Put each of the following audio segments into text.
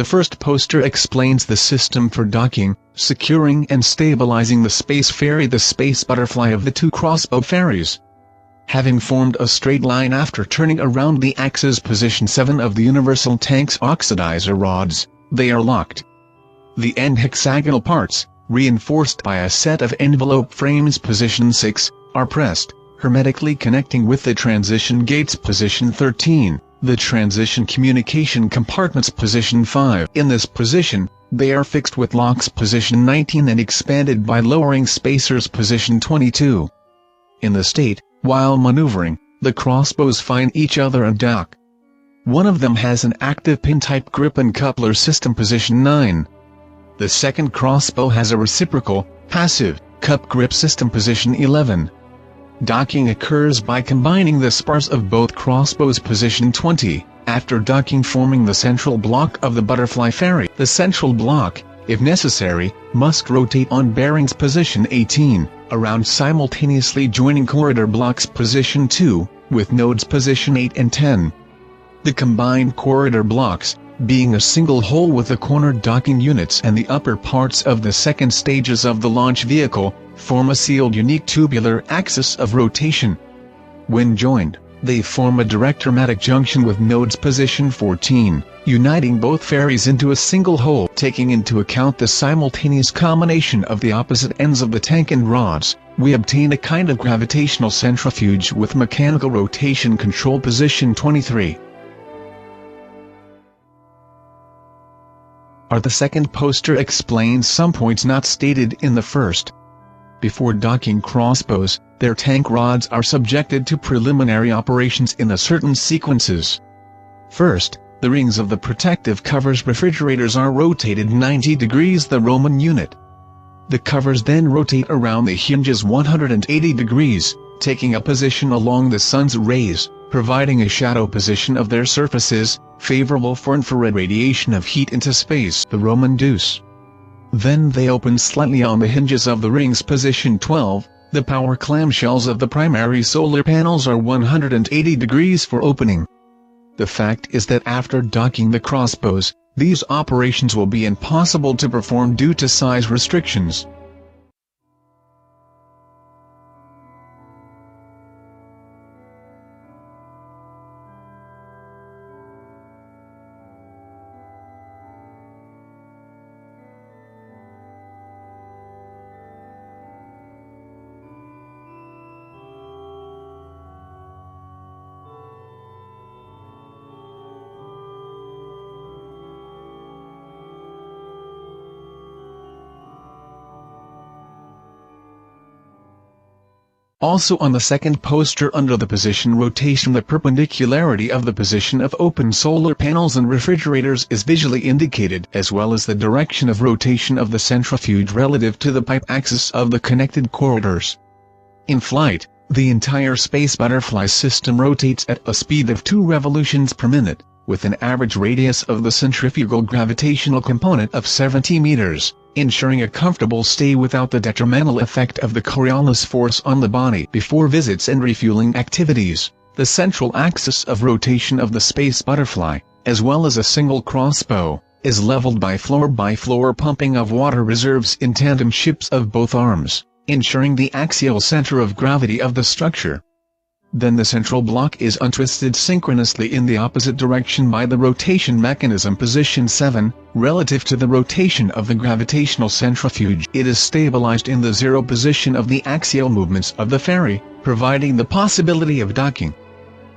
The first poster explains the system for docking, securing and stabilizing the space ferry, the space butterfly of the two crossbow ferries. Having formed a straight line after turning around the axis position 7 of the universal tank's oxidizer rods, they are locked. The end hexagonal parts, reinforced by a set of envelope frames position 6, are pressed, hermetically connecting with the transition gates position 13, the transition communication compartments position 5. In this position, they are fixed with locks position 19 and expanded by lowering spacers position 22. In the state, while maneuvering, the crossbows find each other and dock. One of them has an active pin-type grip and coupler system position 9. The second crossbow has a reciprocal, passive, cup grip system position 11. Docking occurs by combining the spars of both crossbows position 20, after docking forming the central block of the butterfly ferry. The central block, if necessary, must rotate on bearings position 18, around simultaneously joining corridor blocks position 2, with nodes position 8 and 10. The combined corridor blocks, being a single hole with the corner docking units and the upper parts of the second stages of the launch vehicle, form a sealed unique tubular axis of rotation. When joined, they form a direct hermetic junction with nodes position 14, uniting both ferries into a single hole. Taking into account the simultaneous combination of the opposite ends of the tank and rods, we obtain a kind of gravitational centrifuge with mechanical rotation control position 23. The second poster explains some points not stated in the first. Before docking crossbows, their tank rods are subjected to preliminary operations in a certain sequences. First, the rings of the protective covers refrigerators are rotated 90 degrees the Roman unit. The covers then rotate around the hinges 180 degrees, taking a position along the sun's rays, providing a shadow position of their surfaces, favorable for infrared radiation of heat into space, the Roman deuce. Then they open slightly on the hinges of the rings position 12, the power clamshells of the primary solar panels are 180 degrees for opening. The fact is that after docking the crossbows, these operations will be impossible to perform due to size restrictions. Also on the second poster under the position rotation, the perpendicularity of the position of open solar panels and refrigerators is visually indicated, as well as the direction of rotation of the centrifuge relative to the pipe axis of the connected corridors. In flight, the entire space butterfly system rotates at a speed of 2 revolutions per minute, with an average radius of the centrifugal gravitational component of 70 meters. Ensuring a comfortable stay without the detrimental effect of the Coriolis force on the body. Before visits and refueling activities, the central axis of rotation of the space butterfly, as well as a single crossbow, is leveled by floor pumping of water reserves in tandem ships of both arms, ensuring the axial center of gravity of the structure. Then the central block is untwisted synchronously in the opposite direction by the rotation mechanism position 7, relative to the rotation of the gravitational centrifuge. It is stabilized in the 0 position of the axial movements of the ferry, providing the possibility of docking.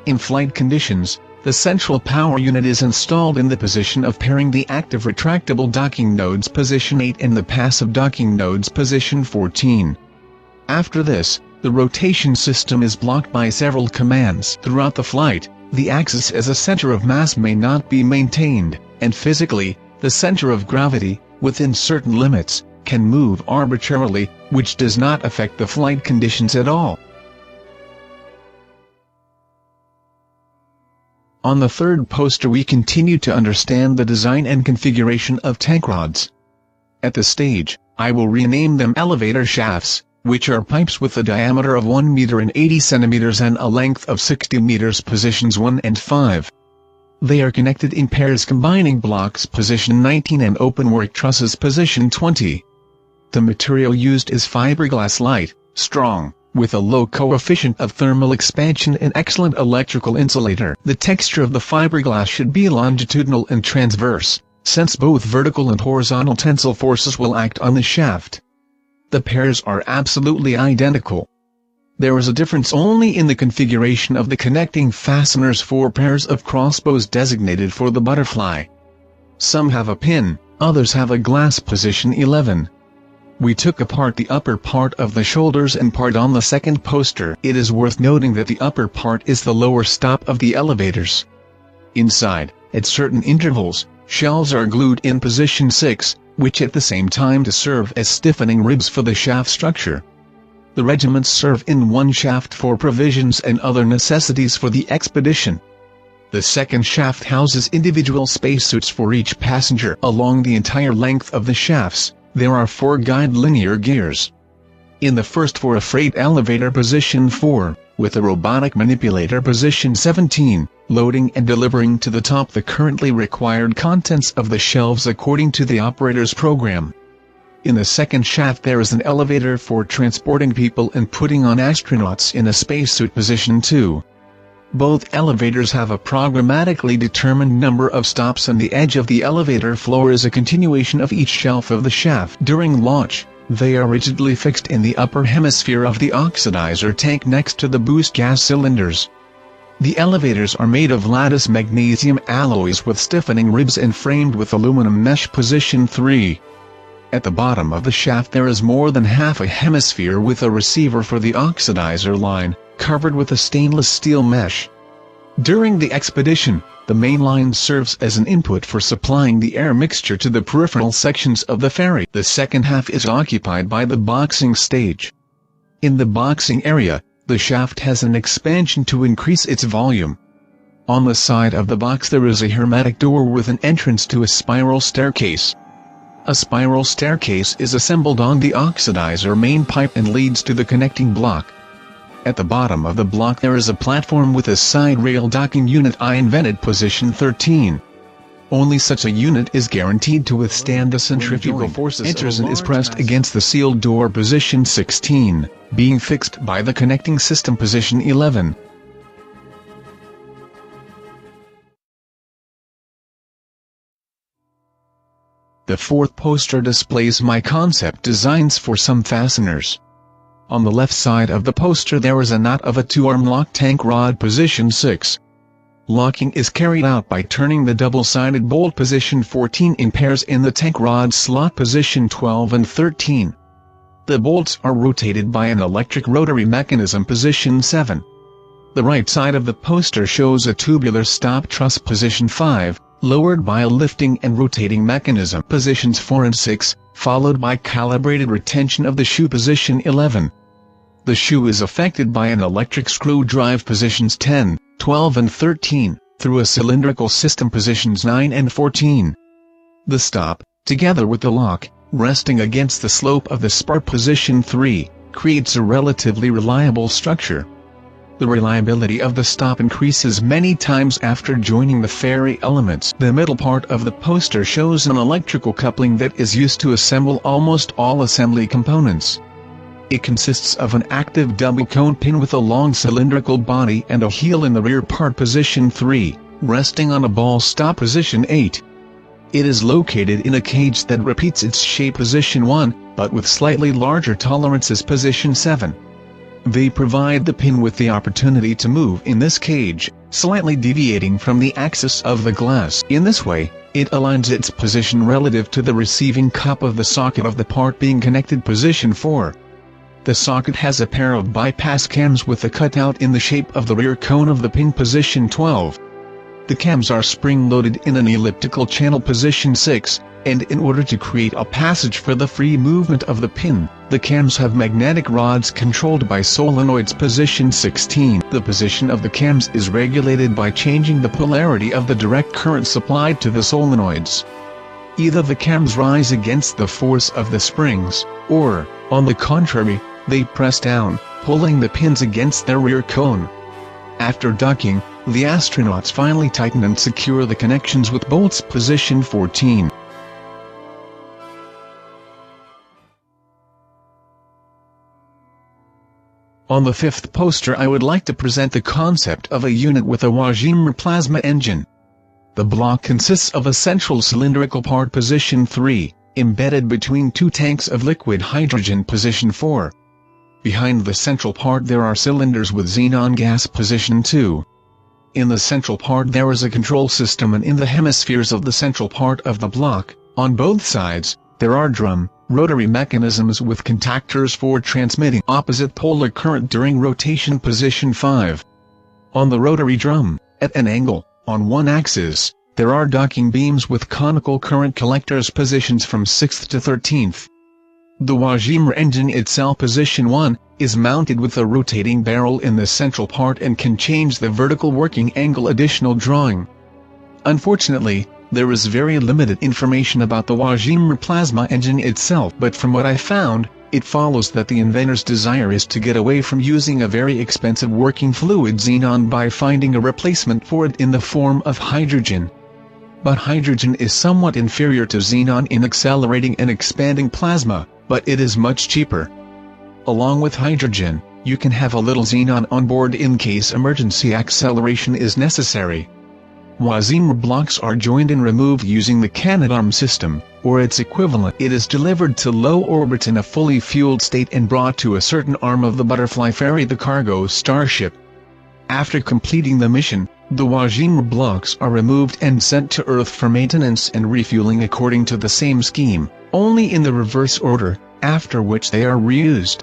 In flight conditions, the central power unit is installed in the position of pairing the active retractable docking nodes position 8 and the passive docking nodes position 14. After this, the rotation system is blocked by several commands. Throughout the flight, the axis as a center of mass may not be maintained, and physically, the center of gravity, within certain limits, can move arbitrarily, which does not affect the flight conditions at all. On the third poster we continue to understand the design and configuration of tank rods. At this stage, I will rename them elevator shafts, which are pipes with a diameter of 1 meter and 80 centimeters and a length of 60 meters positions 1 and 5. They are connected in pairs combining blocks position 19 and openwork trusses position 20. The material used is fiberglass light, strong, with a low coefficient of thermal expansion and excellent electrical insulator. The texture of the fiberglass should be longitudinal and transverse, since both vertical and horizontal tensile forces will act on the shaft. The pairs are absolutely identical. There is a difference only in the configuration of the connecting fasteners for pairs of crossbows designated for the butterfly. Some have a pin, others have a glass position 11. We took apart the upper part of the shoulders and part on the second poster. It is worth noting that the upper part is the lower stop of the elevators. Inside, at certain intervals, shelves are glued in position 6, which at the same time to serve as stiffening ribs for the shaft structure. The regiments serve in one shaft for provisions and other necessities for the expedition. The second shaft houses individual spacesuits for each passenger. Along the entire length of the shafts, there are 4 guide linear gears. In the first for a freight elevator position 4, with a robotic manipulator position 17, loading and delivering to the top the currently required contents of the shelves according to the operator's program. In the second shaft there is an elevator for transporting people and putting on astronauts in a spacesuit position 2. Both elevators have a programmatically determined number of stops and the edge of the elevator floor is a continuation of each shelf of the shaft. During launch, they are rigidly fixed in the upper hemisphere of the oxidizer tank next to the boost gas cylinders. The elevators are made of lattice magnesium alloys with stiffening ribs and framed with aluminum mesh position 3. At the bottom of the shaft there is more than half a hemisphere with a receiver for the oxidizer line, covered with a stainless steel mesh. During the expedition, the main line serves as an input for supplying the air mixture to the peripheral sections of the ferry. The second half is occupied by the boxing stage. In the boxing area, the shaft has an expansion to increase its volume. On the side of the box there is a hermetic door with an entrance to a spiral staircase. A spiral staircase is assembled on the oxidizer main pipe and leads to the connecting block. At the bottom of the block there is a platform with a side rail docking unit I invented position 13. Only such a unit is guaranteed to withstand the centrifugal forces. Enters and is pressed against the sealed door position 16, being fixed by the connecting system position 11. The fourth poster displays my concept designs for some fasteners. On the left side of the poster there is a knot of a 2-arm lock tank rod position 6. Locking is carried out by turning the double-sided bolt position 14 in pairs in the tank rod slot position 12 and 13. The bolts are rotated by an electric rotary mechanism position 7. The right side of the poster shows a tubular stop truss position 5, lowered by a lifting and rotating mechanism positions 4 and 6, followed by calibrated retention of the shoe position 11. The shoe is affected by an electric screw drive positions 10, 12 and 13, through a cylindrical system positions 9 and 14. The stop, together with the lock, resting against the slope of the spar position 3, creates a relatively reliable structure. The reliability of the stop increases many times after joining the ferry elements. The middle part of the poster shows an electrical coupling that is used to assemble almost all assembly components. It consists of an active double cone pin with a long cylindrical body and a heel in the rear part position 3, resting on a ball stop position 8. It is located in a cage that repeats its shape position 1, but with slightly larger tolerances position 7. They provide the pin with the opportunity to move in this cage, slightly deviating from the axis of the glass. In this way, it aligns its position relative to the receiving cup of the socket of the part being connected position 4. The socket has a pair of bypass cams with a cutout in the shape of the rear cone of the pin position 12. The cams are spring-loaded in an elliptical channel position 6, and in order to create a passage for the free movement of the pin, the cams have magnetic rods controlled by solenoids position 16. The position of the cams is regulated by changing the polarity of the direct current supplied to the solenoids. Either the cams rise against the force of the springs, or, on the contrary, they press down, pulling the pins against their rear cone. After docking, The astronauts finally tighten and secure the connections with bolts position 14. On the fifth poster I would like to present the concept of a unit with a Wajima plasma engine. The block consists of a central cylindrical part position 3, embedded between two tanks of liquid hydrogen position 4. Behind the central part there are cylinders with xenon gas position 2. In the central part there is a control system, and in the hemispheres of the central part of the block, on both sides, there are rotary mechanisms with contactors for transmitting opposite polar current during rotation position 5. On the rotary drum, at an angle, on one axis, there are docking beams with conical current collectors positions from 6th to 13th. The Wajima engine itself position 1, is mounted with a rotating barrel in the central part and can change the vertical working angle. Additional drawing. Unfortunately, there is very limited information about the Wajima plasma engine itself, but from what I found, it follows that the inventor's desire is to get away from using a very expensive working fluid xenon by finding a replacement for it in the form of hydrogen. But hydrogen is somewhat inferior to xenon in accelerating and expanding plasma, but it is much cheaper. Along with hydrogen, you can have a little xenon on board in case emergency acceleration is necessary. Wajima blocks are joined and removed using the Canadarm system, or its equivalent. It is delivered to low orbit in a fully fueled state and brought to a certain arm of the butterfly ferry, the cargo starship. After completing the mission, the Wajima blocks are removed and sent to Earth for maintenance and refueling according to the same scheme, only in the reverse order, after which they are reused.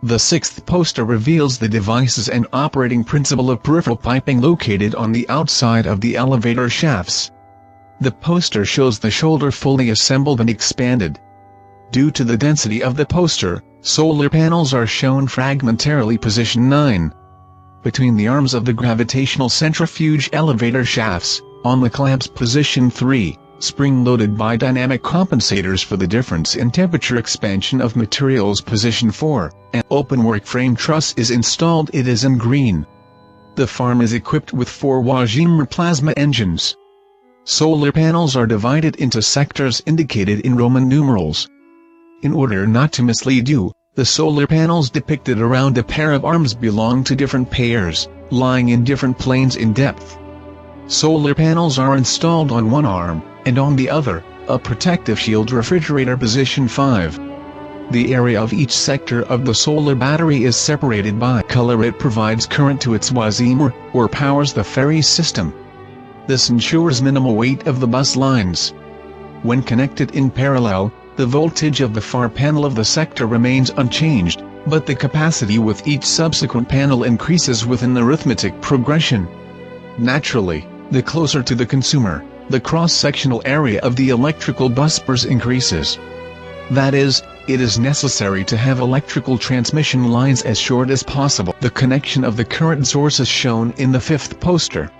The sixth poster reveals the devices and operating principle of peripheral piping located on the outside of the elevator shafts. The poster shows the shoulder fully assembled and expanded. Due to the density of the poster, solar panels are shown fragmentarily position 9. Between the arms of the gravitational centrifuge elevator shafts, on the clamps position 3, spring-loaded bidynamic compensators for the difference in temperature expansion of materials position 4, an open-work frame truss is installed. It is in green. The farm is equipped with 4 Wajima plasma engines. Solar panels are divided into sectors indicated in Roman numerals. In order not to mislead you, the solar panels depicted around a pair of arms belong to different pairs, lying in different planes in depth. Solar panels are installed on one arm, and on the other, a protective shield refrigerator position 5. The area of each sector of the solar battery is separated by color. It provides current to its Wajima, or powers the ferry system. This ensures minimal weight of the bus lines. When connected in parallel, the voltage of the far panel of the sector remains unchanged, but the capacity with each subsequent panel increases with an arithmetic progression. Naturally, the closer to the consumer, the cross-sectional area of the electrical busbars increases. That is, it is necessary to have electrical transmission lines as short as possible. The connection of the current source is shown in the fifth poster.